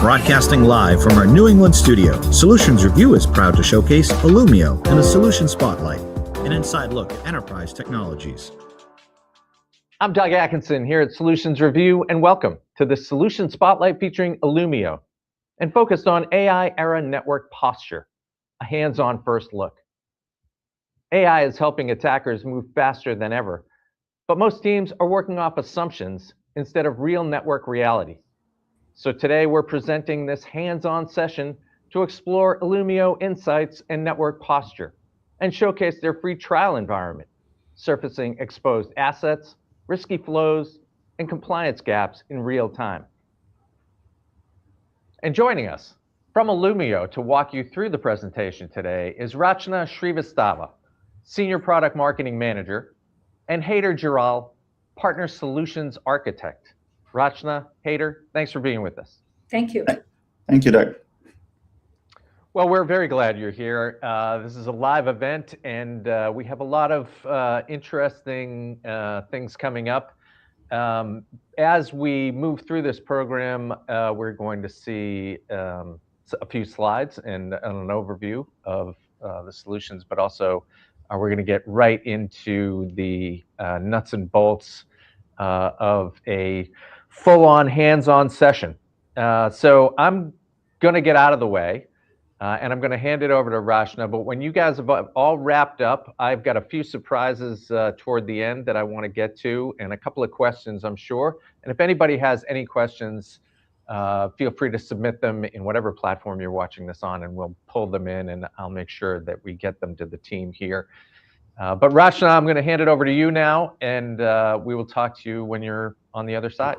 Broadcasting live from our New England studio, Solutions Review is proud to showcase Illumio and a Solution Spotlight, an inside look at enterprise technologies. I'm Doug Atkinson here at Solutions Review, and welcome to the Solution Spotlight featuring Illumio and focused on AI era network posture, a hands-on first look. AI is helping attackers move faster than ever, but most teams are working off assumptions instead of real network reality. So today we're presenting this hands-on session to explore Illumio insights and network posture and showcase their free trial environment, surfacing exposed assets, risky flows, and compliance gaps in real time. And joining us from Illumio to walk you through the presentation today is Rachna Srivastava, Senior Product Marketing Manager, and Haider Jiral, Partner Solutions Architect. Rachna, Haider, thanks for being with us. Thank you. Thank you, Doug. Well, we're very glad you're here. This is a live event, and we have a lot of interesting things coming up. As we move through this program, we're going to see a few slides and an overview of the solutions, but also we're going to get right into the nuts and bolts of a full-on hands-on session. So I'm going to get out of the way and I'm going to hand it over to Rachna. But when you guys have all wrapped up, I've got a few surprises toward the end that I want to get to and a couple of questions, I'm sure. And if anybody has any questions, feel free to submit them in whatever platform you're watching this on, and we'll pull them in and I'll make sure that we get them to the team here. But Rachna, I'm going to hand it over to you now, and we will talk to you when you're on the other side.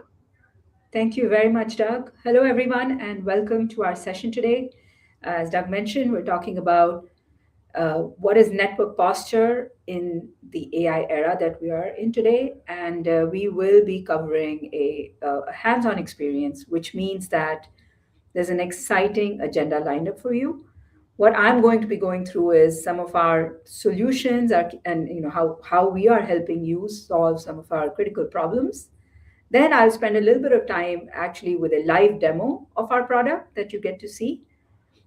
Thank you very much, Doug. Hello, everyone, and welcome to our session today. As Doug mentioned, we're talking about what is network posture in the AI era that we are in today, and we will be covering a hands-on experience, which means that there's an exciting agenda lined up for you. What I'm going to be going through is some of our solutions and how we are helping you solve some of our critical problems. Then I'll spend a little bit of time actually with a live demo of our product that you get to see.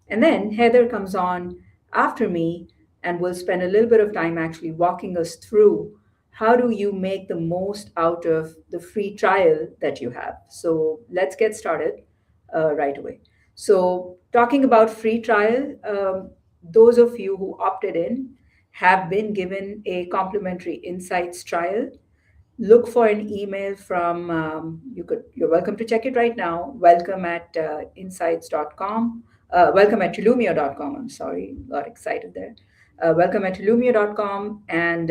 And then Heather comes on after me and will spend a little bit of time actually walking us through how do you make the most out of the free trial that you have. So let's get started right away. So talking about free trial, those of you who opted in have been given a complimentary insights trial. Look for an email from, you're welcome to check it right now, welcome at insights.com, welcome at illumio.com, I'm sorry, got excited there. Welcome at illumio.com, and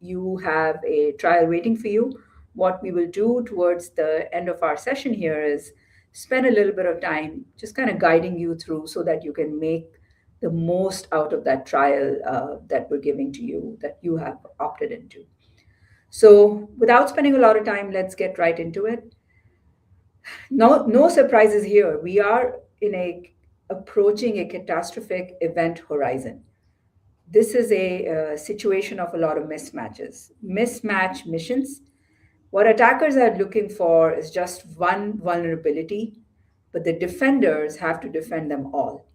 you have a trial waiting for you. What we will do towards the end of our session here is spend a little bit of time just kind of guiding you through so that you can make the most out of that trial that we're giving to you, that you have opted into. So without spending a lot of time, let's get right into it. No surprises here. We are approaching a catastrophic event horizon. This is a situation of a lot of mismatches. Mismatch missions. What attackers are looking for is just one vulnerability, but the defenders have to defend them all.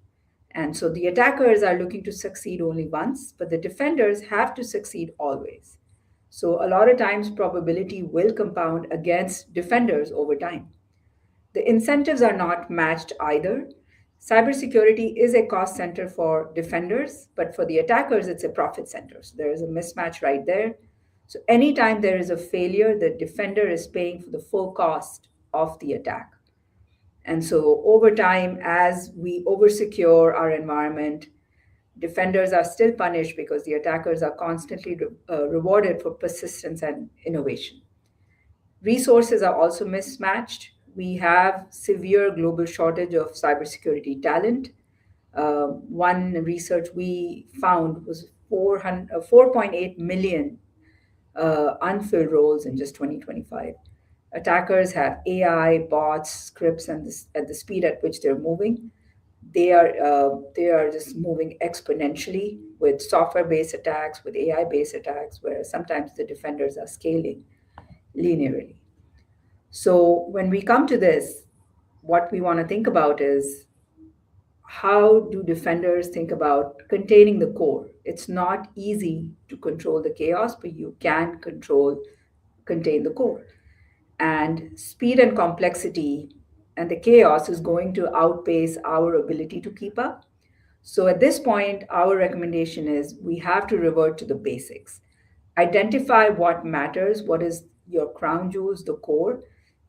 And so the attackers are looking to succeed only once, but the defenders have to succeed always. So a lot of times probability will compound against defenders over time. The incentives are not matched either. Cybersecurity is a cost center for defenders, but for the attackers, it's a profit center. So there is a mismatch right there. So anytime there is a failure, the defender is paying for the full cost of the attack. And so over time, as we oversecure our environment, defenders are still punished because the attackers are constantly rewarded for persistence and innovation. Resources are also mismatched. We have severe global shortage of cybersecurity talent. One research we found was 4.8 million unfilled roles in just 2025. Attackers have AI, bots, scripts, and at the speed at which they're moving. They are just moving exponentially with software-based attacks, with AI-based attacks, where sometimes the defenders are scaling linearly. So when we come to this, what we want to think about is how do defenders think about containing the core? It's not easy to control the chaos, but you can contain the core. And speed and complexity and the chaos is going to outpace our ability to keep up. So at this point, our recommendation is we have to revert to the basics. Identify what matters, what is your crown jewels, the core,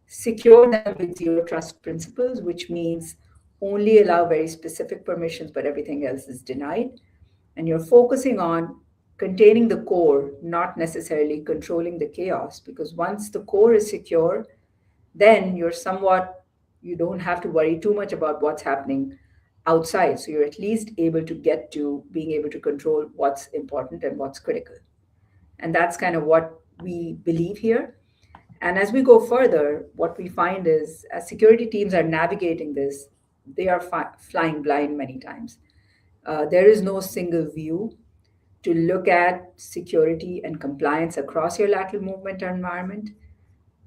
secure them with zero trust principles, which means only allow very specific permissions, but everything else is denied. And you're focusing on containing the core, not necessarily controlling the chaos, because once the core is secure, then you don't have to worry too much about what's happening outside. So you're at least able to get to being able to control what's important and what's critical. And that's kind of what we believe here. And as we go further, what we find is as security teams are navigating this, they are flying blind many times. There is no single view to look at security and compliance across your lateral movement environment.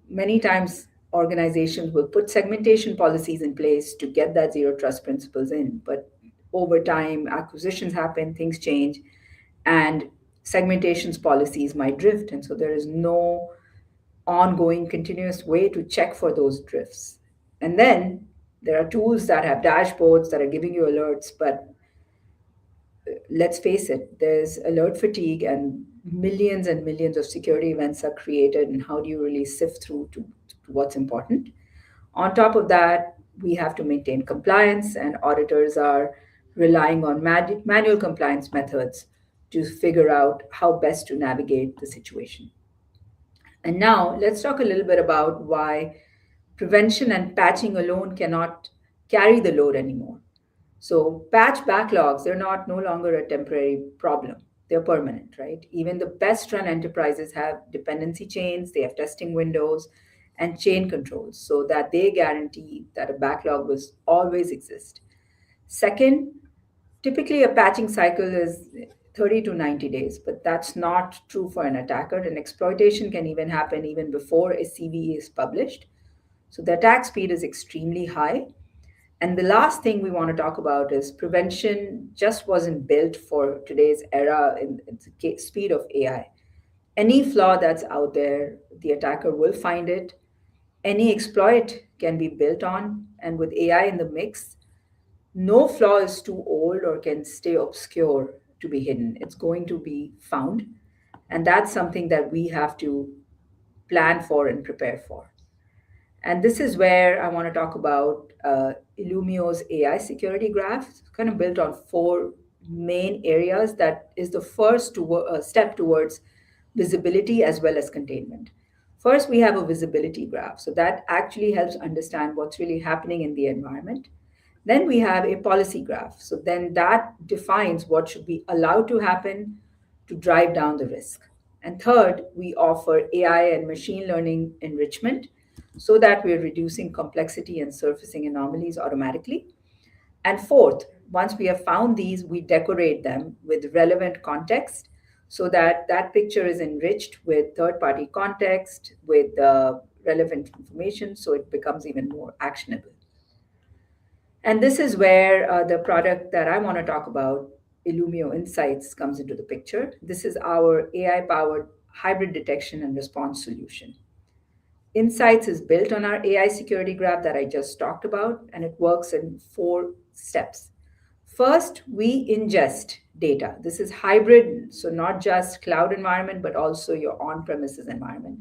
Many times, organizations will put segmentation policies in place to get that zero trust principles in. But over time, acquisitions happen, things change, and segmentations policies might drift. And so there is no ongoing continuous way to check for those drifts. And then there are tools that have dashboards that are giving you alerts, but let's face it, there's alert fatigue and millions of security events are created. And how do you really sift through to what's important? On top of that, we have to maintain compliance, and auditors are relying on manual compliance methods to figure out how best to navigate the situation. And now let's talk a little bit about why prevention and patching alone cannot carry the load anymore. So patch backlogs, they're not no longer a temporary problem. They're permanent, right? Even the best run enterprises have dependency chains, they have testing windows and chain controls so that they guarantee that a backlog will always exist. Second, typically a patching cycle is 30 to 90 days, but that's not true for an attacker. And exploitation can even happen even before a CVE is published. So the attack speed is extremely high. And the last thing we want to talk about is prevention just wasn't built for today's era in the speed of AI. Any flaw that's out there, the attacker will find it. Any exploit can be built on. And with AI in the mix, no flaw is too old or can stay obscure to be hidden. It's going to be found. And that's something that we have to plan for and prepare for. And this is where I want to talk about Illumio's AI security graph. It's kind of built on four main areas. That is the first step towards visibility as well as containment. First, we have a visibility graph. So that actually helps understand what's really happening in the environment. Then we have a policy graph. So then that defines what should be allowed to happen to drive down the risk. And third, we offer AI and machine learning enrichment so that we're reducing complexity and surfacing anomalies automatically. And fourth, once we have found these, we decorate them with relevant context so that that picture is enriched with third-party context, with relevant information, so it becomes even more actionable. And this is where the product that I want to talk about, Illumio Insights, comes into the picture. This is our AI-powered hybrid detection and response solution. Insights is built on our AI security graph that I just talked about, and it works in 4 steps. First, we ingest data. This is hybrid, so not just cloud environment, but also your on-premises environment.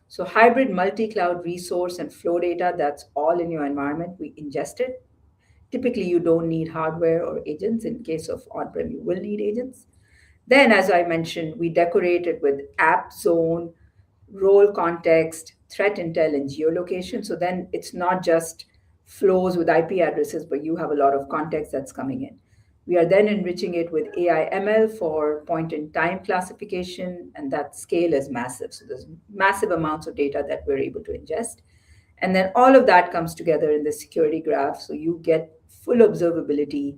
So hybrid multi-cloud resource and flow data, that's all in your environment. We ingest it. Typically, you don't need hardware or agents. In case of on-prem, you will need agents. Then, as I mentioned, we decorate it with app zone, role context, threat intel, and geolocation. So then it's not just flows with IP addresses, but you have a lot of context that's coming in. We are then enriching it with AI ML for point-in-time classification, and that scale is massive. So there's massive amounts of data that we're able to ingest. And then all of that comes together in the security graph, so you get full observability.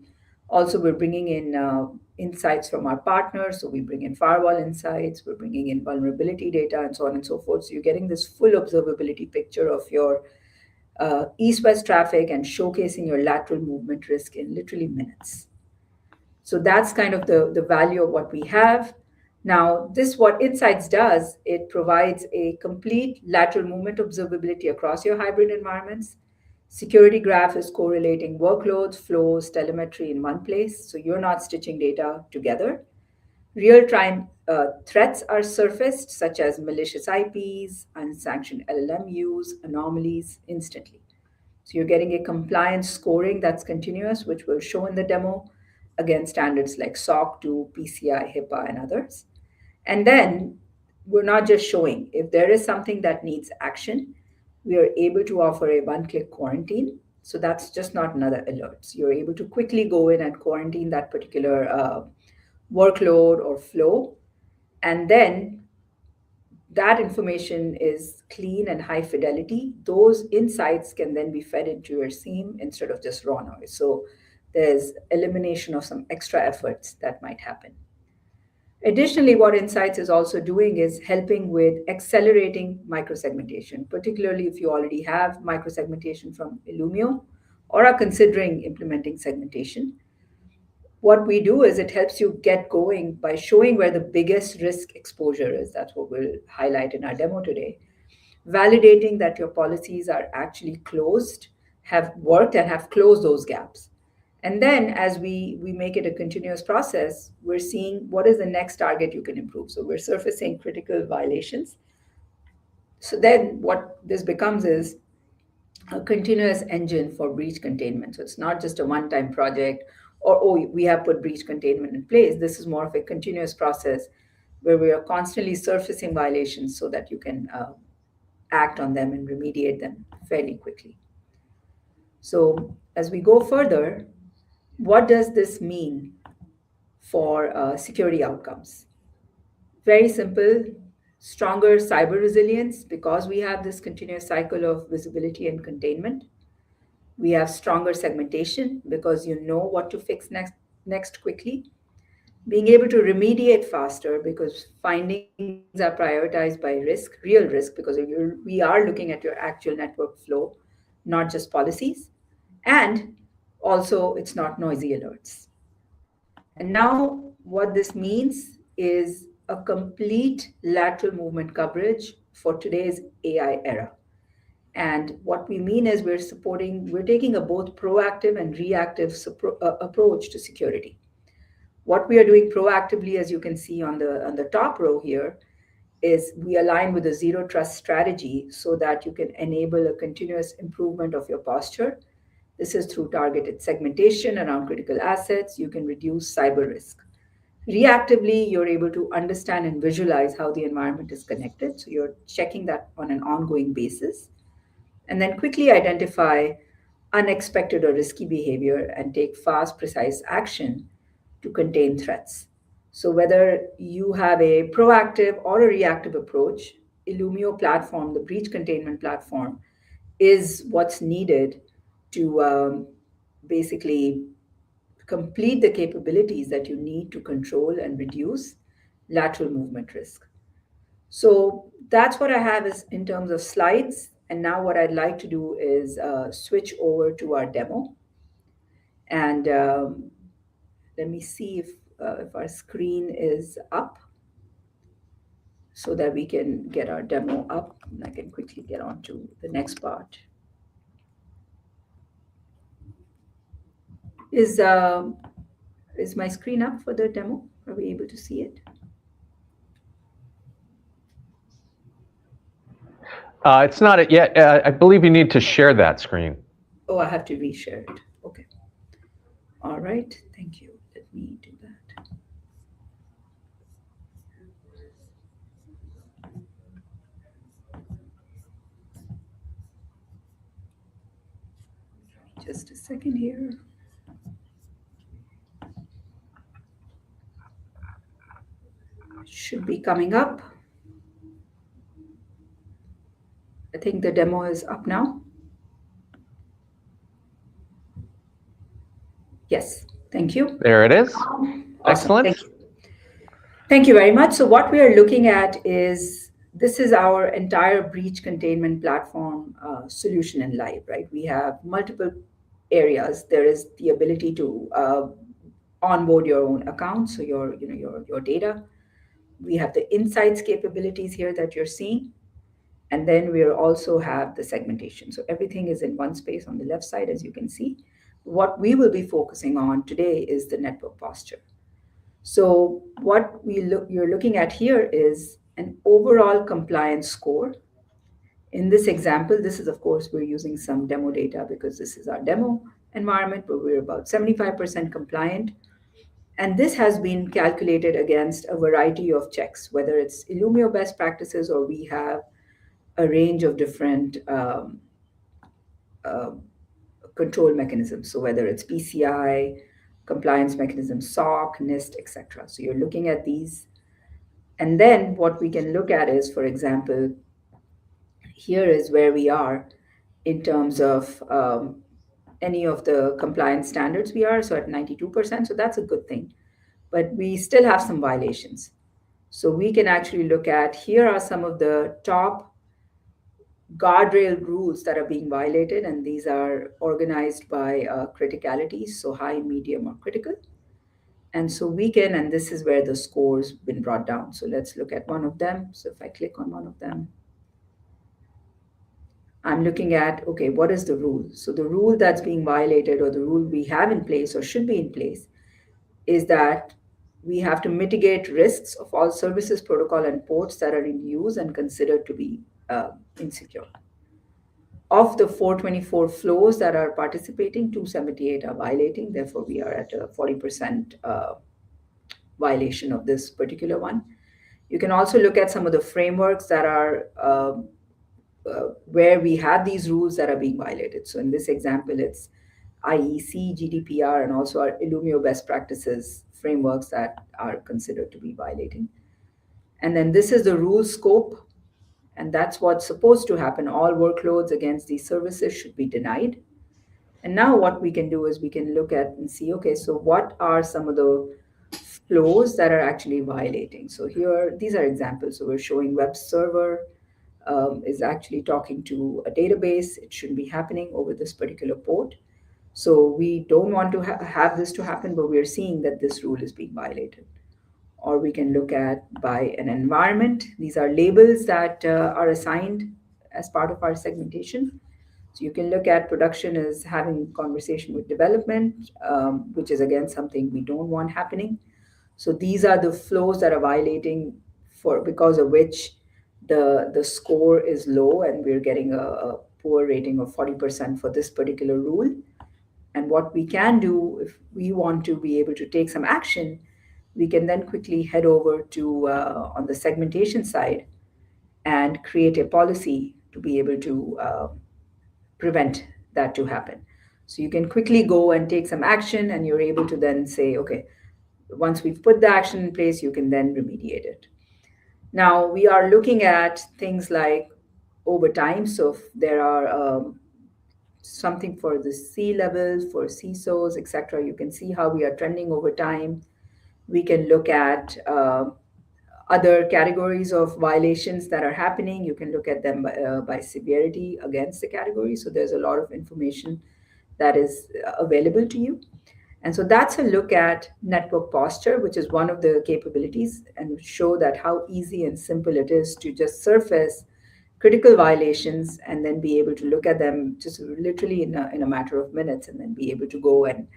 Also, we're bringing in insights from our partners. So we bring in firewall insights, we're bringing in vulnerability data, and so on and so forth. So you're getting this full observability picture of your east-west traffic and showcasing your lateral movement risk in literally minutes. So that's kind of the value of what we have. Now, what Insights does, it provides a complete lateral movement observability across your hybrid environments. Security graph is correlating workloads, flows, telemetry in one place, so you're not stitching data together. Real-time threats are surfaced, such as malicious IPs, unsanctioned LLM use, anomalies instantly. So you're getting a compliance scoring that's continuous, which we'll show in the demo, against standards like SOC 2, PCI, HIPAA, and others. And then we're not just showing. If there is something that needs action, we are able to offer a one-click quarantine. So that's just not another alert. You're able to quickly go in and quarantine that particular workload or flow. And then that information is clean and high fidelity. Those insights can then be fed into your SIEM instead of just raw noise. So there's elimination of some extra efforts that might happen. Additionally, what Insights is also doing is helping with accelerating microsegmentation, particularly if you already have microsegmentation from Illumio or are considering implementing segmentation. What we do is it helps you get going by showing where the biggest risk exposure is. That's what we'll highlight in our demo today. Validating that your policies are actually closed, have worked, and have closed those gaps. And then as we make it a continuous process, we're seeing what is the next target you can improve. So we're surfacing critical violations. So then what this becomes is a continuous engine for breach containment. So it's not just a one-time project or, oh, we have put breach containment in place. This is more of a continuous process where we are constantly surfacing violations so that you can act on them and remediate them fairly quickly. So as we go further, what does this mean for security outcomes? Very simple, stronger cyber resilience because we have this continuous cycle of visibility and containment. We have stronger segmentation because you know what to fix next quickly. Being able to remediate faster because findings are prioritized by risk, real risk, because we are looking at your actual network flow, not just policies. And also, it's not noisy alerts. And now what this means is a complete lateral movement coverage for today's AI era. And what we mean is we're taking a both proactive and reactive approach to security. What we are doing proactively, as you can see on the top row here, is we align with a zero trust strategy so that you can enable a continuous improvement of your posture. This is through targeted segmentation around critical assets. You can reduce cyber risk. Reactively, you're able to understand and visualize how the environment is connected. So you're checking that on an ongoing basis. And then quickly identify unexpected or risky behavior and take fast, precise action to contain threats. So whether you have a proactive or a reactive approach, Illumio platform, the breach containment platform, is what's needed to basically complete the capabilities that you need to control and reduce lateral movement risk. So that's what I have is in terms of slides. And now what I'd like to do is switch over to our demo. And let me see if our screen is up so that we can get our demo up. And I can quickly get on to the next part. Is my screen up for the demo? Are we able to see it? It's not yet. I believe you need to share that screen. Oh, I have to reshare it. Okay. All right. Thank you. Let me do that. Just a second here. Should be coming up. I think the demo is up now. Yes, thank you. There it is. Awesome. Excellent. Thank you. Thank you very much. So what we are looking at is this is our entire breach containment platform solution in live, right? We have multiple areas. There is the ability to onboard your own account, so your data. We have the insights capabilities here that you're seeing, and then we also have the segmentation. So everything is in one space on the left side, as you can see. What we will be focusing on today is the network posture. So what you're looking at here is an overall compliance score. In this example, this is, of course, we're using some demo data because this is our demo environment, but we're about 75% compliant. And this has been calculated against a variety of checks, whether it's Illumio best practices or we have a range of different uh, control mechanisms. So whether it's PCI, compliance mechanisms, SOC, NIST, etc. So you're looking at these. And then what we can look at is, for example, here is where we are in terms of any of the compliance standards we are. So at 92%, so that's a good thing. But we still have some violations. So we can actually look at, here are some of the top guardrail rules that are being violated, and these are organized by criticality, so high, medium, or critical. And so we can, and this is where the score's been brought down. So let's look at one of them. So if I click on one of them, I'm looking at, okay, what is the rule? So the rule that's being violated, or the rule we have in place or should be in place, is that we have to mitigate risks of all services, protocol, and ports that are in use and considered to be insecure. Of the 424 flows that are participating, 278 are violating. Therefore, we are at a 40% violation of this particular one. You can also look at some of the frameworks that are where we have these rules that are being violated. So in this example, it's IEC, GDPR, and also our Illumio best practices frameworks that are considered to be violating. And then this is the rule scope, and that's what's supposed to happen. All workloads against these services should be denied. And now what we can do is we can look at and see, okay, so what are some of the flows that are actually violating? So here, these are examples. So we're showing web server is actually talking to a database. It shouldn't be happening over this particular port. So we don't want to have this to happen, but we're seeing that this rule is being violated. Or we can look at by an environment. These are labels that are assigned as part of our segmentation. So you can look at production as having conversation with development, which is again something we don't want happening. So these are the flows that are violating, because of which the score is low, and we're getting a poor rating of 40% for this particular rule. And what we can do, if we want to be able to take some action, we can then quickly head over to on the segmentation side and create a policy to be able to prevent that to happen. So you can quickly go and take some action, and you're able to then say, okay, once we've put the action in place, you can then remediate it. Now we are looking at things like over time. So if there are something for the C levels, for CISOs, etc., you can see how we are trending over time. We can look at other categories of violations that are happening. You can look at them by severity against the category. So there's a lot of information that is available to you. And so that's a look at network posture, which is one of the capabilities, and show that how easy and simple it is to just surface critical violations and then be able to look at them just literally in a matter of minutes, and then be able to go and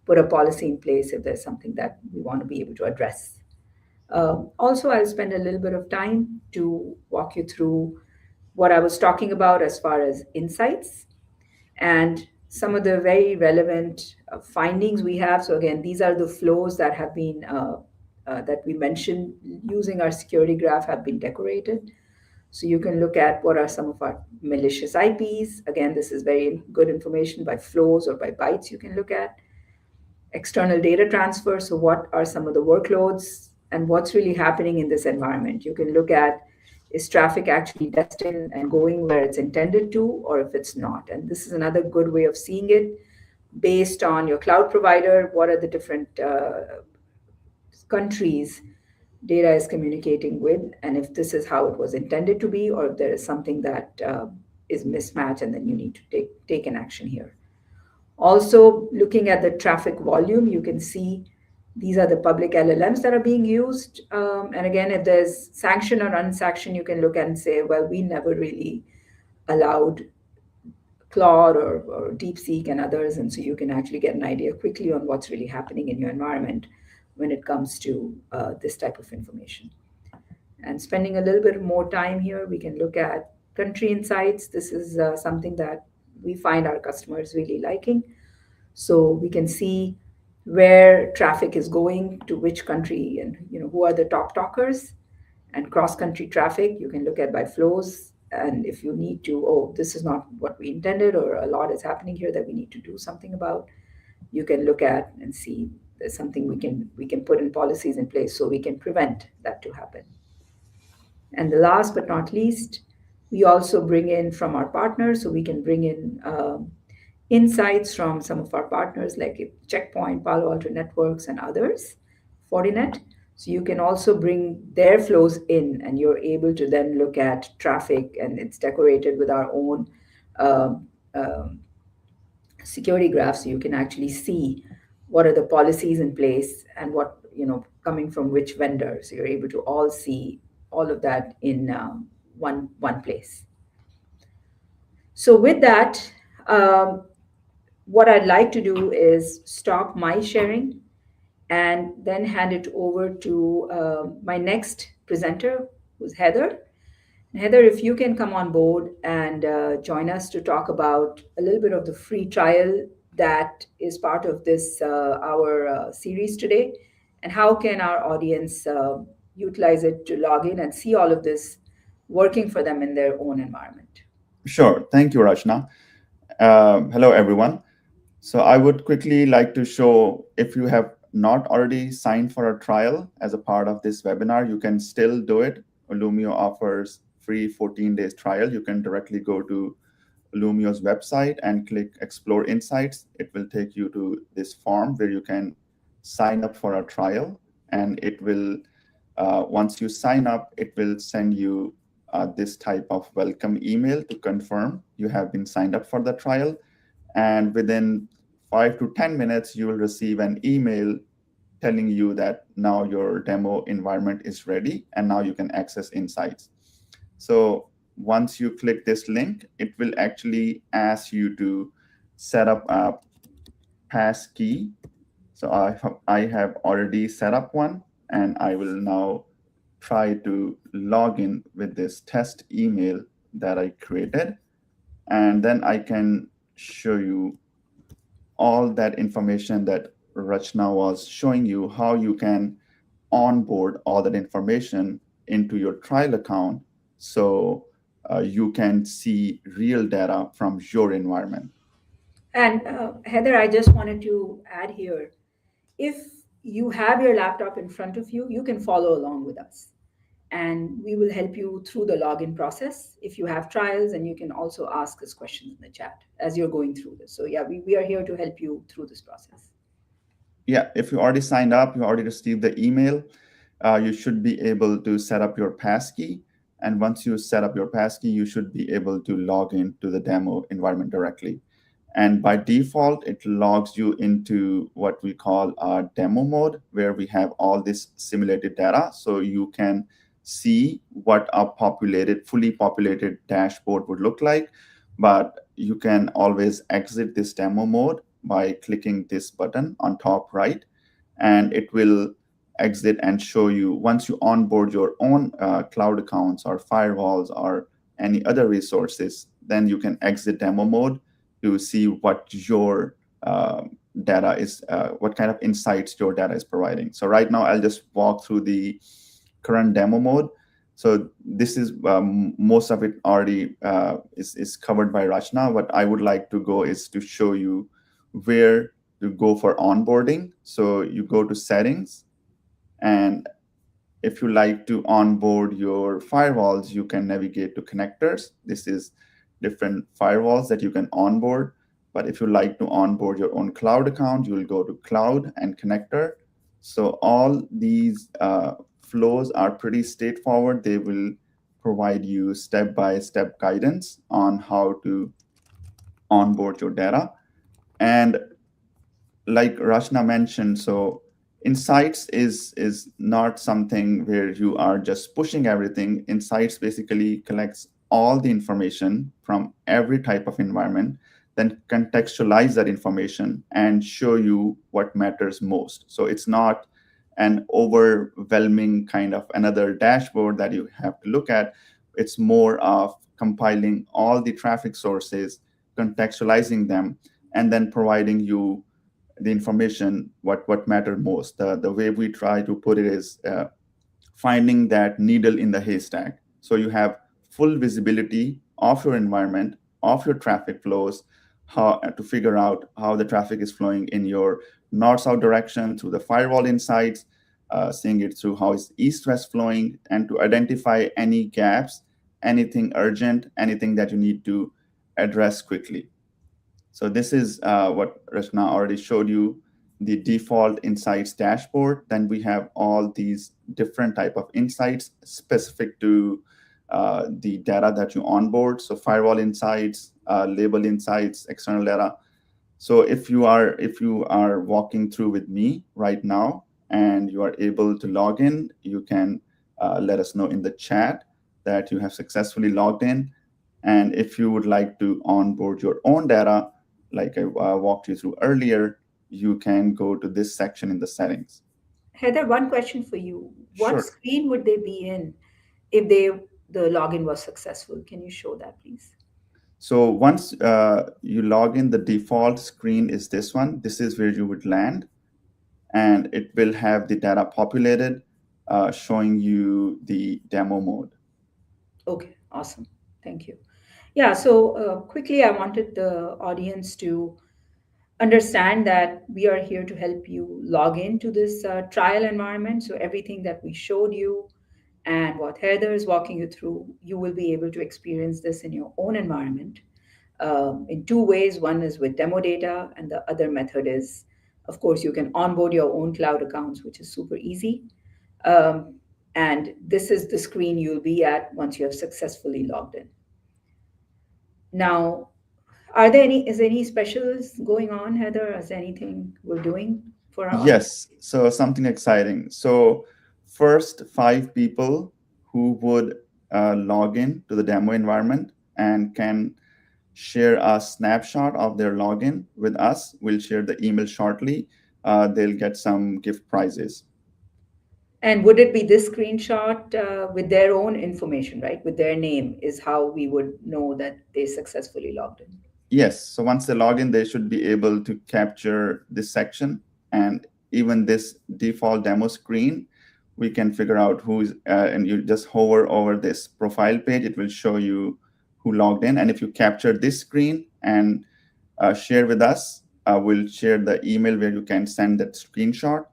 put a policy in place if there's something that we want to be able to address. Also, I'll spend a little bit of time to walk you through what I was talking about as far as insights and some of the very relevant findings we have. So again, these are the flows that have been that we mentioned using our security graph have been decorated. So you can look at what are some of our malicious IPs. Again, this is very good information by flows or by bytes you can look at. External data transfer. So what are some of the workloads and what's really happening in this environment? You can look at, is traffic actually destined and going where it's intended to, or if it's not? And this is another good way of seeing it based on your cloud provider. What are the different countries data is communicating with, and if this is how it was intended to be, or if there is something that is mismatched, and then you need to take an action here. Also, looking at the traffic volume, you can see these are the public LLMs that are being used. And again, if there's sanction or unsanction, you can look and say, well, we never really allowed Claude or DeepSeek and others. And so you can actually get an idea quickly on what's really happening in your environment when it comes to this type of information. And spending a little bit more time here, we can look at country insights. This is something that we find our customers really liking. So we can see where traffic is going to which country, and who are the top talkers. And cross-country traffic, you can look at by flows. And if you need to, oh, this is not what we intended, or a lot is happening here that we need to do something about, you can look at and see there's something we can put in policies in place so we can prevent that to happen. And the last but not least, we also bring in from our partners, so we can bring in insights from some of our partners like Checkpoint, Palo Alto Networks, and others, Fortinet. So you can also bring their flows in, and you're able to then look at traffic, and it's decorated with our own um, um, security graph, so you can actually see what are the policies in place and what coming from which vendor. So you're able to all see all of that in one place. So with that, what I'd like to do is stop my sharing and then hand it over to my next presenter, who's Heather. Heather, if you can come on board and join us to talk about a little bit of the free trial that is part of this our series today, and how can our audience utilize it to log in and see all of this working for them in their own environment. Sure. Thank you, Rachna. Hello, everyone. So I would quickly like to show, if you have not already signed for a trial as a part of this webinar, you can still do it. Illumio offers free 14 days trial. You can directly go to Illumio's website and click Explore Insights. It will take you to this form where you can sign up for a trial. And it will, once you sign up, it will send you this type of welcome email to confirm you have been signed up for the trial. And within 5 to 10 minutes, you will receive an email telling you that now your demo environment is ready and now you can access insights. So once you click this link, it will actually ask you to set up a pass key. So I have already set up one, and I will now try to log in with this test email that I created. And then I can show you all that information that Rachna was showing you, how you can onboard all that information into your trial account so you can see real data from your environment. And Heather, I just wanted to add here, if you have your laptop in front of you, you can follow along with us. And we will help you through the login process if you have trials, and you can also ask us questions in the chat as you're going through this. So yeah, we are here to help you through this process. Yeah, if you already signed up, you already received the email, you should be able to set up your passkey. And once you set up your passkey, you should be able to log into the demo environment directly. And by default, it logs you into what we call a demo mode, where we have all this simulated data. So you can see what a fully populated dashboard would look like. But you can always exit this demo mode by clicking this button on top right, and it will exit and show you, once you onboard your own cloud accounts or firewalls or any other resources, then you can exit demo mode to see what your data is, what kind of insights your data is providing. So right now, I'll just walk through the current demo mode. So this is most of it already is covered by Rachna. What I would like to go is to show you where to go for onboarding. So you go to settings, and if you like to onboard your firewalls, you can navigate to connectors. This is different firewalls that you can onboard. But if you like to onboard your own cloud account, you will go to cloud and connector. So all these flows are pretty straightforward. They will provide you step-by-step guidance on how to onboard your data. And like Rachna mentioned, so Insights is not something where you are just pushing everything. Insights basically collects all the information from every type of environment, then contextualize that information and show you what matters most. So it's not an overwhelming kind of another dashboard that you have to look at. It's more of compiling all the traffic sources, contextualizing them, and then providing you the information what mattered most. The way we try to put it is finding that needle in the haystack. So you have full visibility of your environment, of your traffic flows, how to figure out how the traffic is flowing in your north-south direction through the firewall insights, seeing it through how is east-west flowing, and to identify any gaps, anything urgent, anything that you need to address quickly. So this is what Rachna already showed you, the default insights dashboard. Then we have all these different type of insights specific to the data that you onboard. So firewall insights, label insights, external data. So if you are walking through with me right now and you are able to log in, you can let us know in the chat that you have successfully logged in. And if you would like to onboard your own data, like I walked you through earlier, you can go to this section in the settings. Heather, one question for you. What Sure. screen would they be in if the login was successful? Can you show that, please? So once you log in, the default screen is this one. This is where you would land, and it will have the data populated, showing you the demo mode. Okay, awesome. Thank you. Yeah, so quickly, I wanted the audience to understand that we are here to help you log into this trial environment. So everything that we showed you and what Heather is walking you through, you will be able to experience this in your own environment in two ways. One is with demo data, and the other method is, of course, you can onboard your own cloud accounts, which is super easy. And this is the screen you'll be at once you have successfully logged in. Now, is there any specials going on, Heather? Is there anything we're doing for our audience? Yes, so something exciting. So first 5 people who would log in to the demo environment and can share a snapshot of their login with us. We'll share the email shortly. They'll get some gift prizes. And would it be this screenshot with their own information, right? With their name is how we would know that they successfully logged in. Yes, so once they log in, they should be able to capture this section, and even this default demo screen, we can figure out who's, and you just hover over this profile page, it will show you who logged in. And if you capture this screen and share with us, we'll share the email where you can send that screenshot.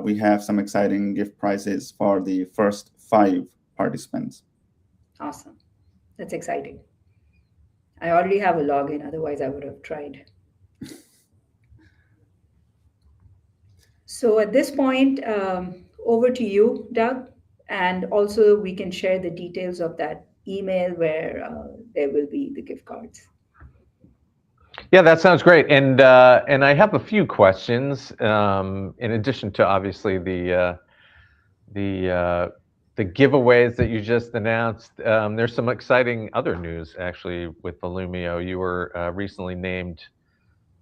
We have some exciting gift prizes for the first 5 participants. Awesome. That's exciting. I already have a login, otherwise I would have tried. So at this point, over to you, Doug. And also we can share the details of that email where there will be the gift cards. Yeah, that sounds great. And I have a few questions in addition to obviously the giveaways that you just announced. There's some exciting other news actually with Illumio. You were recently named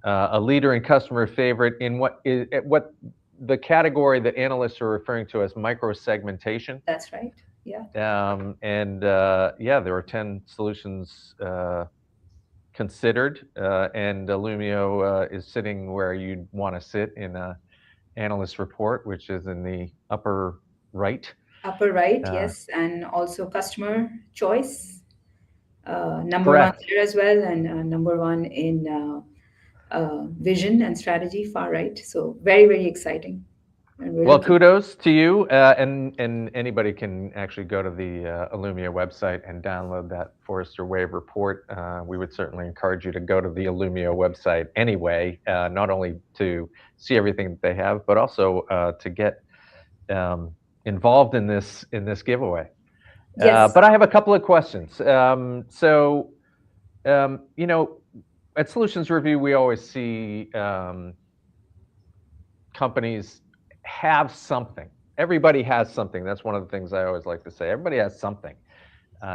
a leader and customer favorite in what the category that analysts are referring to as micro-segmentation. That's right. Yeah. Yeah, there were 10 solutions considered, and Illumio is sitting where you'd want to sit in a analyst report, which is in the upper right. Upper right, yes, and also customer choice, number Correct. 1 there as well, and number 1 in vision and strategy, far right. So very, very exciting. And Well, kudos to you, and anybody can actually go to the Illumio website and download that Forrester Wave report. We would certainly encourage you to go to the Illumio website anyway, not only to see everything that they have, but also to get involved in this giveaway. Yes. But I have a couple of questions. You know, at Solutions Review, we always see companies have something. Everybody has something. That's one of the things I always like to say. Everybody has something.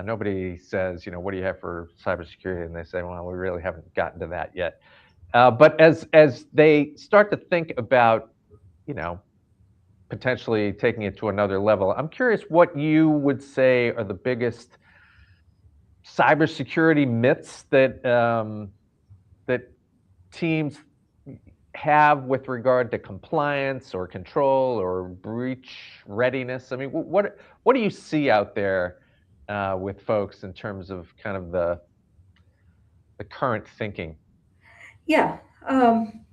Nobody says, what do you have for cybersecurity? And they say, well, we really haven't gotten to that yet. But as they start to think about, potentially taking it to another level, I'm curious what you would say are the biggest cybersecurity myths that that teams have with regard to compliance or control or breach readiness. I mean, what do you see out there with folks in terms of kind of the current thinking? Yeah. And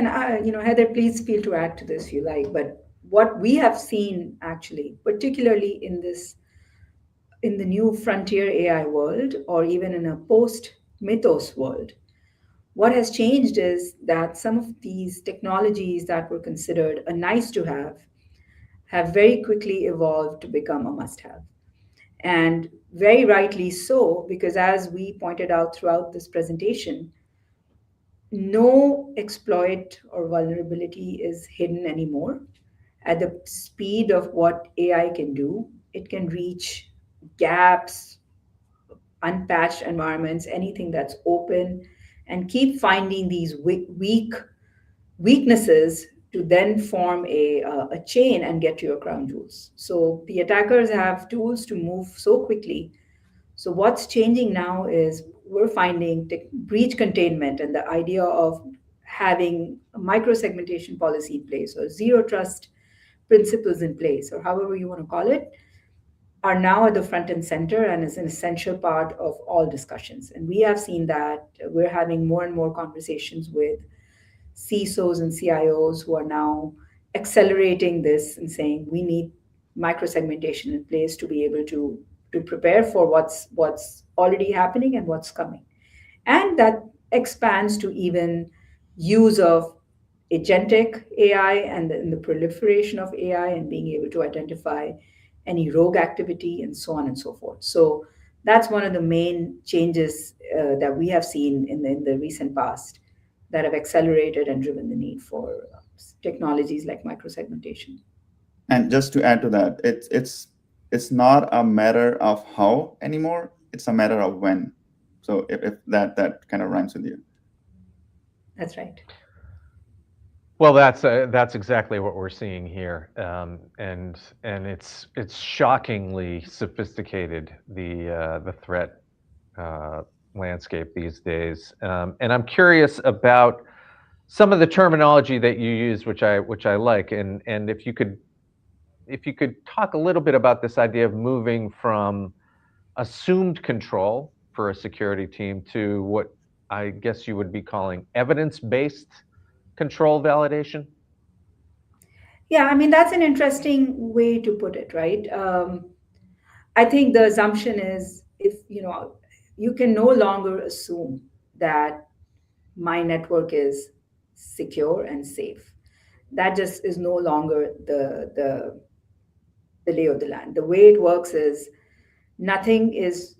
Heather, please feel to add to this if you like. But what we have seen actually, particularly in the new frontier AI world, or even in a post mythos world, what has changed is that some of these technologies that were considered a nice to have very quickly evolved to become a must have. And very rightly so, because as we pointed out throughout this presentation, no exploit or vulnerability is hidden anymore. At the speed of what AI can do, it can reach gaps, unpatched environments, anything that's open, and keep finding these weaknesses to then form a chain and get to your crown jewels. So the attackers have tools to move so quickly. So what's changing now is we're finding breach containment and the idea of having a micro-segmentation policy in place or zero trust principles in place, or however you want to call it, are now at the front and center and is an essential part of all discussions. And we have seen that we're having more and more conversations with CISOs and CIOs who are now accelerating this and saying we need micro-segmentation in place to be able to prepare for what's already happening and what's coming. And that expands to even use of agentic AI and the proliferation of AI and being able to identify any rogue activity and so on and so forth. So that's one of the main changes that we have seen in the recent past that have accelerated and driven the need for technologies like microsegmentation. And just to add to that, it's not a matter of how anymore, it's a matter of when. So if that kind of rhymes with you. That's right. Well, that's exactly what we're seeing here, and it's shockingly sophisticated, the threat landscape these days. And I'm curious about some of the terminology that you use, which I like, and if you could talk a little bit about this idea of moving from assumed control for a security team to what I guess you would be calling evidence-based control validation. Yeah, I mean, that's an interesting way to put it, right? I think the assumption is if you can no longer assume that my network is secure and safe. That just is no longer the lay of the land. The way it works is nothing is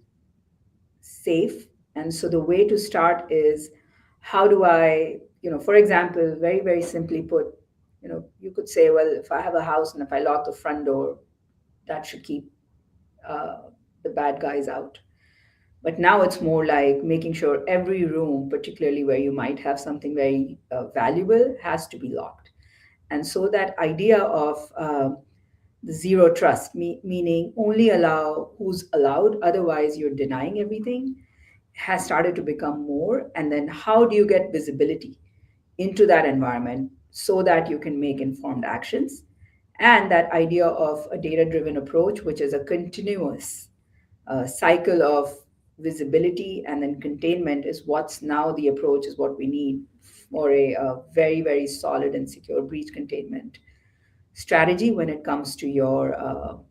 safe. And so the way to start is how do I, for example, very, very simply put, you could say, well, if I have a house and if I lock the front door, that should keep the bad guys out. But now it's more like making sure every room, particularly where you might have something very valuable, has to be locked. And so that idea of the zero trust, meaning only allow who's allowed, otherwise you're denying everything, has started to become more. And then how do you get visibility into that environment so that you can make informed actions? And that idea of a data-driven approach, which is a continuous cycle of visibility and then containment, is what's now the approach, is what we need for a very, very solid and secure breach containment strategy when it comes to your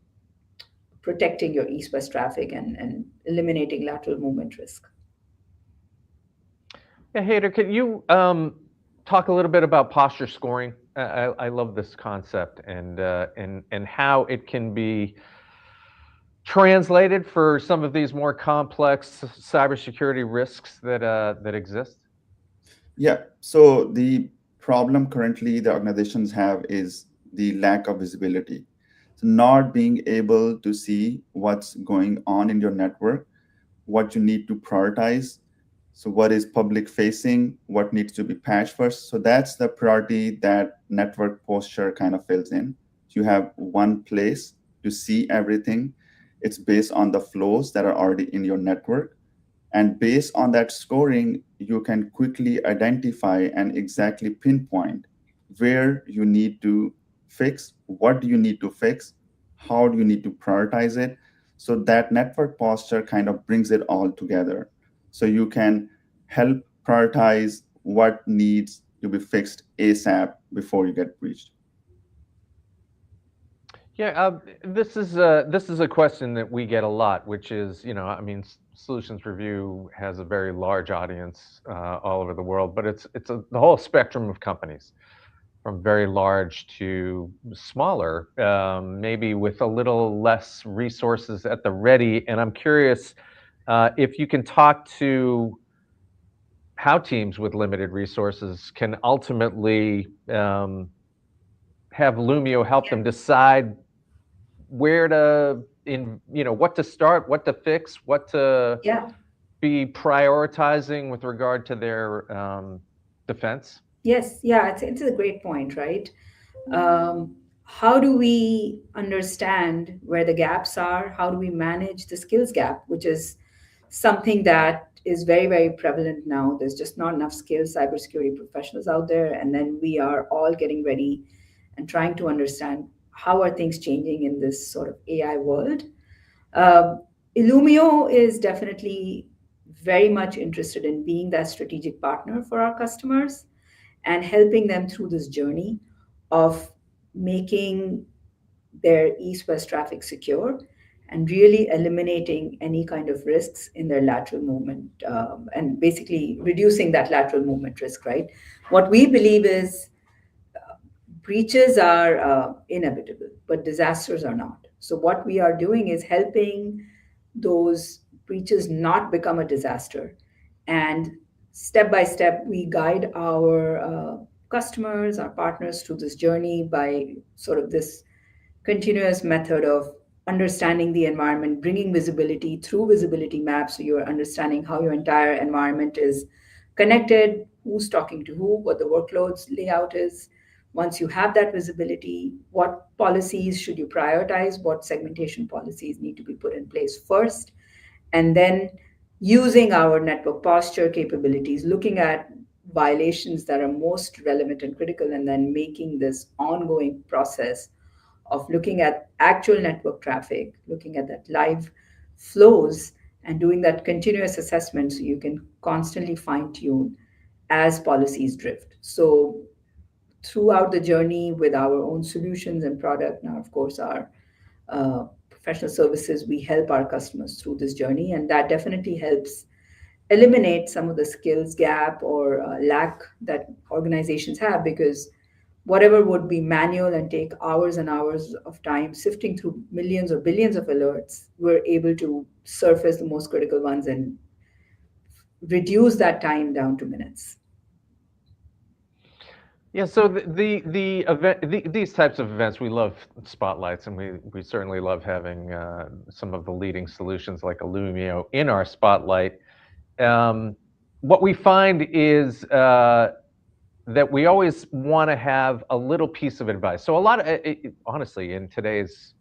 protecting your east-west traffic and eliminating lateral movement risk. Yeah, Haider, can you talk a little bit about posture scoring I love this concept and how it can be translated for some of these more complex cybersecurity risks that exist. Yeah. So the problem currently the organizations have is the lack of visibility. So not being able to see what's going on in your network, what you need to prioritize. So what is public facing, what needs to be patched first. So that's the priority that network posture kind of fills in. So you have one place to see everything. It's based on the flows that are already in your network. And based on that scoring, you can quickly identify and exactly pinpoint where you need to fix, what do you need to fix, how do you need to prioritize it. So that network posture kind of brings it all together. So you can help prioritize what needs to be fixed ASAP before you get breached. Yeah, this is a question that we get a lot, which is, I mean, Solutions Review has a very large audience all over the world, but the whole spectrum of companies, from very large to smaller, maybe with a little less resources at the ready. And I'm curious if you can talk to how teams with limited resources can ultimately have Lumio help them decide where to what to start, what to fix, what to Yeah. be prioritizing with regard to their defense. Yes. Yeah. It's a great point, right? How do we understand where the gaps are? How do we manage the skills gap, which is something that is very, very prevalent now? There's just not enough skilled cybersecurity professionals out there. And then we are all getting ready and trying to understand how are things changing in this sort of AI world. Uh, Illumio is definitely very much interested in being that strategic partner for our customers and helping them through this journey of making their east-west traffic secure and really eliminating any kind of risks in their lateral movement, and basically reducing that lateral movement risk, right? What we believe is breaches are inevitable, but disasters are not. So what we are doing is helping those breaches not become a disaster. And step by step, we guide our customers, our partners through this journey by sort of this continuous method of understanding the environment, bringing visibility through visibility maps. So you're understanding how your entire environment is connected, who's talking to who, what the workloads layout is. Once you have that visibility, what policies should you prioritize? What segmentation policies need to be put in place first? And then using our network posture capabilities, looking at violations that are most relevant and critical, and then making this ongoing process of looking at actual network traffic, looking at that live flows, and doing that continuous assessment so you can constantly fine tune as policies drift. So, throughout the journey with our own solutions and product, now, of course, our professional services, we help our customers through this journey, and that definitely helps eliminate some of the skills gap or lack that organizations have, because whatever would be manual and take hours and hours of time sifting through millions or billions of alerts, we're able to surface the most critical ones and reduce that time down to minutes. Yeah, so the event, these types of events, we love spotlights, and we certainly love having some of the leading solutions like Illumio in our spotlight. What we find is that we always want to have a little piece of advice. So a lot of, honestly, in today's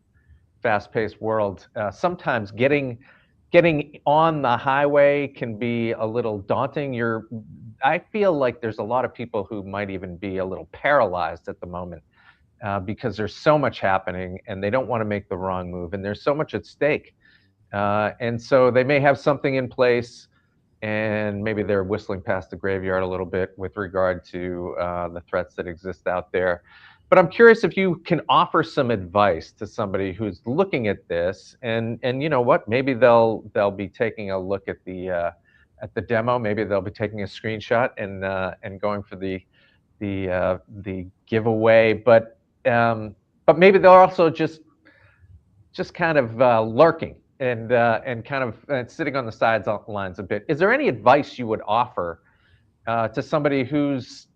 fast-paced world, sometimes getting on the highway can be a little daunting. I feel like there's a lot of people who might even be a little paralyzed at the moment because there's so much happening and they don't want to make the wrong move, and there's so much at stake. And so they may have something in place, and maybe they're whistling past the graveyard a little bit with regard to the threats that exist out there. But I'm curious if you can offer some advice to somebody who's looking at this, and you know what, maybe they'll be taking a look at the demo, maybe they'll be taking a screenshot and going for the the giveaway, but maybe they're also just kind of lurking and kind of sitting on the sidelines a bit. Is there any advice you would offer to somebody who's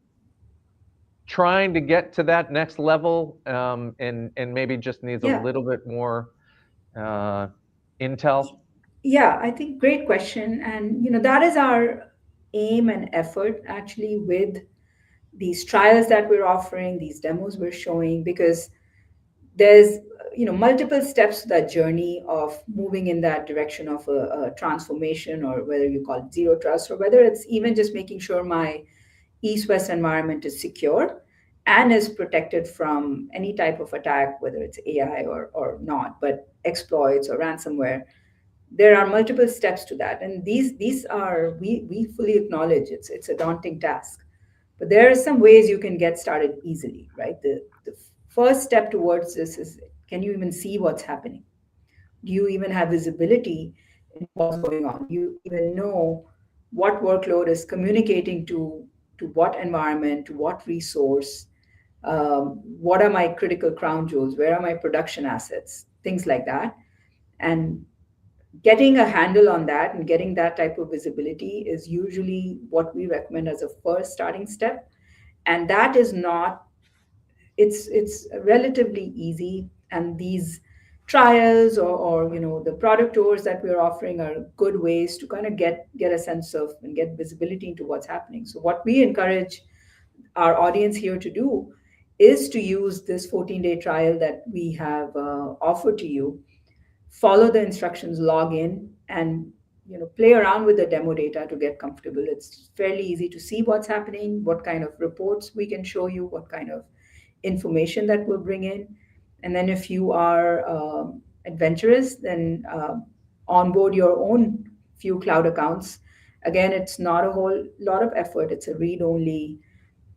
trying to get to that next level, and maybe just needs a little bit more intel? Yeah, I think great question. And, that is our aim and effort actually with these trials that we're offering, these demos we're showing, because there's, multiple steps to that journey of moving in that direction of a transformation, or whether you call it zero trust, or whether it's even just making sure my east-west environment is secure and is protected from any type of attack, whether it's AI or not, but exploits or ransomware. There are multiple steps to that, and these are, we fully acknowledge it's a daunting task, but there are some ways you can get started easily, right? The first step towards this is, can you even see what's happening? Do you even have visibility in what's going on? Do you even know what workload is communicating to what environment, to what resource? What are my critical crown jewels? Where are my production assets? Things like that. And getting a handle on that and getting that type of visibility is usually what we recommend as a first starting step. And that is not, it's relatively easy. And these trials or the product tours that we're offering are good ways to kind of get a sense of and get visibility into what's happening. So what we encourage our audience here to do is to use this 14-day trial that we have offered to you, follow the instructions, log in, and play around with the demo data to get comfortable. It's fairly easy to see what's happening, what kind of reports we can show you, what kind of information that we'll bring in. And then if you are adventurous, then onboard your own few cloud accounts. Again, it's not a whole lot of effort. It's a read-only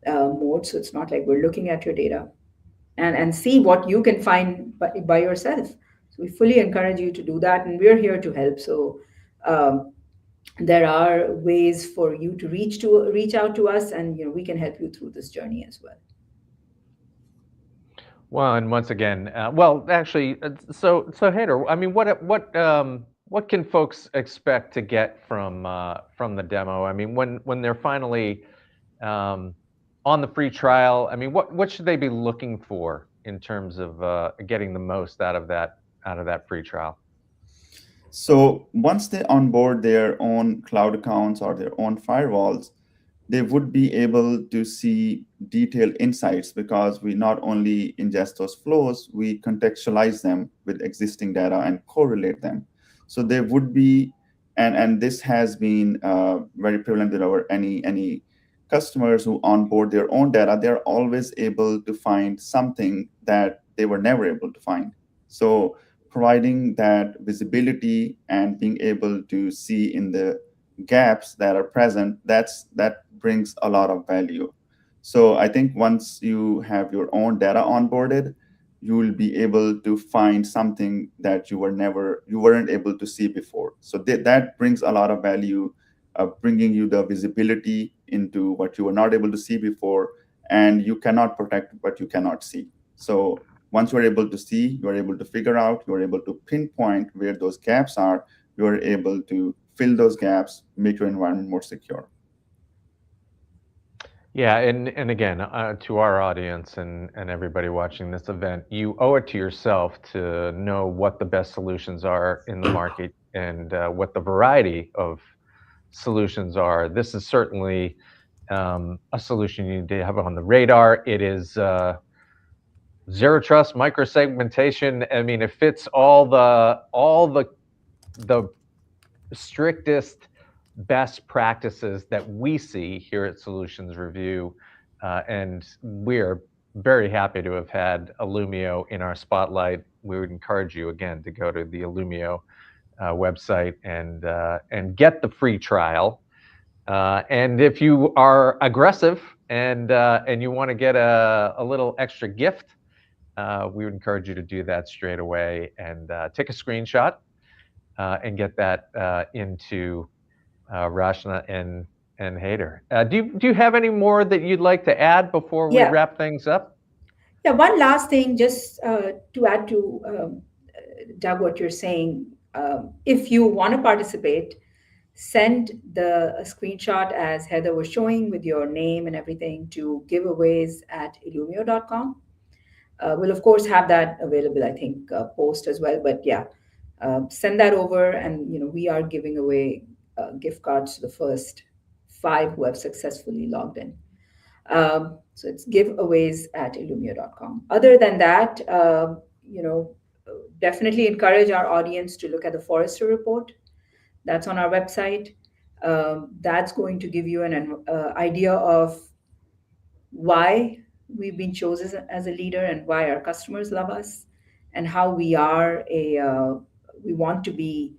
mode, so it's not like we're looking at your data, and see what you can find by yourself. So we fully encourage you to do that, and we're here to help. So there are ways for you to reach out to us, and we can help you through this journey as well. Well, and once again, well, actually, so Haider, I mean, what can folks expect to get from the demo? I mean, when they're finally on the free trial, I mean, what should they be looking for in terms of getting the most out of that free trial? So once they onboard their own cloud accounts or their own firewalls, they would be able to see detailed insights, because we not only ingest those flows, we contextualize them with existing data and correlate them. So there would be, and this has been very prevalent with our any customers who onboard their own data. They're always able to find something that they were never able to find. So providing that visibility and being able to see in the gaps that are present, that brings a lot of value. So I think once you have your own data onboarded, you will be able to find something that you weren't able to see before. So that brings a lot of value, bringing you the visibility into what you were not able to see before, and you cannot protect what you cannot see. So once you're able to see, you're able to figure out, you're able to pinpoint where those gaps are, you're able to fill those gaps, make your environment more secure. Yeah, and again, to our audience and everybody watching this event, you owe it to yourself to know what the best solutions are in the market and what the variety of solutions are. This is certainly a solution you need to have on the radar. It is zero trust, microsegmentation. I mean, it fits all the strictest best practices that we see here at Solutions Review, and we're very happy to have had Illumio in our spotlight. We would encourage you again to go to the Illumio website and get the free trial. And if you are aggressive and you want to get a little extra gift, we would encourage you to do that straight away and take a screenshot and get that into Rachna and and Hader. Do you have any more that you'd like to add before we wrap things up? Yeah, one last thing, just to add to Doug, what you're saying. If you want to participate, send a screenshot as Heather was showing with your name and everything to giveaways@illumio.com. We'll of course have that available, I think, post as well. But yeah, send that over, and we are giving away gift cards to the first 5 who have successfully logged in. So it's giveaways@illumio.com. Other than that, definitely encourage our audience to look at the Forrester report. That's on our website. That's going to give you an idea of why we've been chosen as a leader and why our customers love us, and how we want to be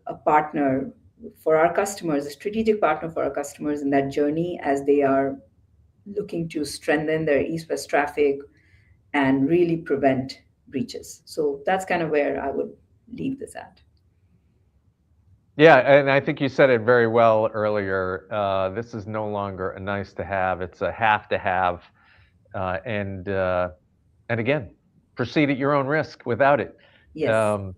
a partner for our customers, a strategic partner for our customers in that journey as they are looking to strengthen their east-west traffic and really prevent breaches. So that's kind of where I would leave this at. Yeah, and I think you said it very well earlier. This is no longer a nice to have; it's a have to have. And again, proceed at your own risk without it. Yes.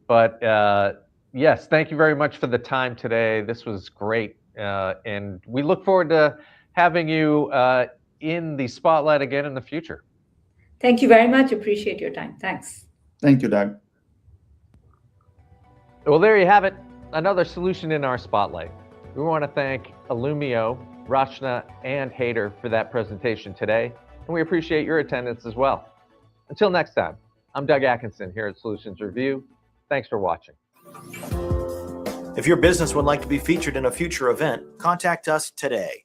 Yes, thank you very much for the time today. This was great, and we look forward to having you in the spotlight again in the future. Thank you very much. Appreciate your time. Thanks. Thank you, Doug. Well, there you have it. Another solution in our spotlight. We want to thank Illumio, Rachna, and Hader for that presentation today, and we appreciate your attendance as well. Until next time, I'm Doug Atkinson here at Solutions Review. Thanks for watching. If your business would like to be featured in a future event, contact us today.